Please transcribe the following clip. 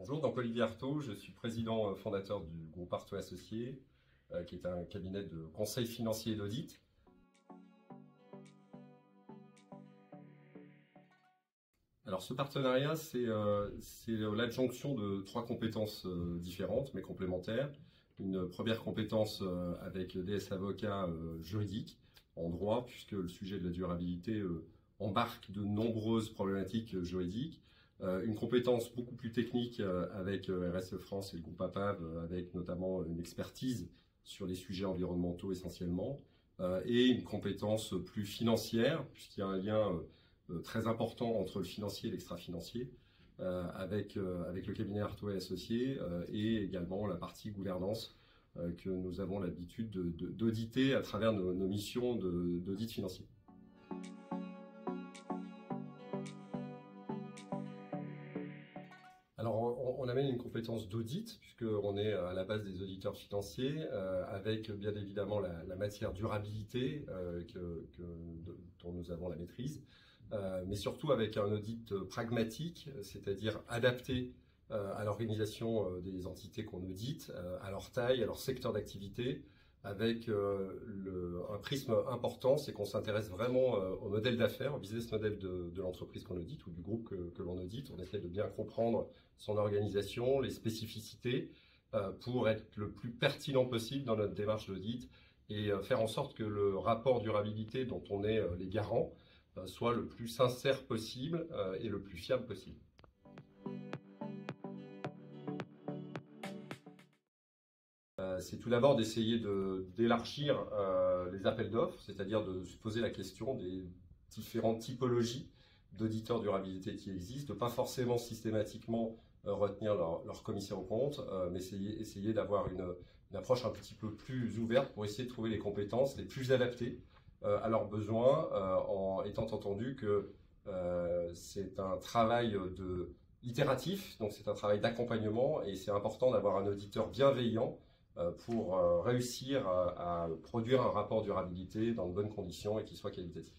Bonjour, donc Olivier Artaud, je suis président fondateur du groupe Artaud Associés, qui est un cabinet de conseil financier et d'audit. Alors ce partenariat, c'est l'adjonction de trois compétences différentes mais complémentaires. Une première compétence avec DS Avocats juridiques en droit, puisque le sujet de la durabilité embarque de nombreuses problématiques juridiques. Une compétence beaucoup plus technique avec RSE France et le groupe APAV, avec notamment une expertise sur les sujets environnementaux essentiellement, et une compétence plus financière, puisqu'il y a un lien très important entre le financier et l'extra-financier, avec le cabinet Artaud et Associés, et également la partie gouvernance que nous avons l'habitude d'auditer à travers nos missions d'audit financier. Alors, on amène une compétence d'audit, puisqu'on est à la base des auditeurs financiers, avec bien évidemment la matière durabilité dont nous avons la maîtrise, mais surtout avec un audit pragmatique, c'est-à-dire adapté à l'organisation des entités qu'on audite, à leur taille, à leur secteur d'activité, avec un prisme important, c'est qu'on s'intéresse vraiment au modèle d'affaires, au business model de l'entreprise qu'on audite ou du groupe que l'on audite. On essaie de bien comprendre son organisation, les spécificités, pour être le plus pertinent possible dans notre démarche d'audit et faire en sorte que le rapport durabilité dont on est les garants soit le plus sincère possible et le plus fiable possible. C'est tout d'abord d'essayer d'élargir les appels d'offres, c'est-à-dire de se poser la question des différentes typologies d'auditeurs durabilité qui existent, de ne pas forcément systématiquement retenir leur commissaire aux comptes, mais essayer d'avoir une approche un petit peu plus ouverte pour essayer de trouver les compétences les plus adaptées à leurs besoins, en étant entendu que c'est un travail itératif, donc c'est un travail d'accompagnement et c'est important d'avoir un auditeur bienveillant pour réussir à produire un rapport durabilité dans de bonnes conditions et qui soit qualitatif.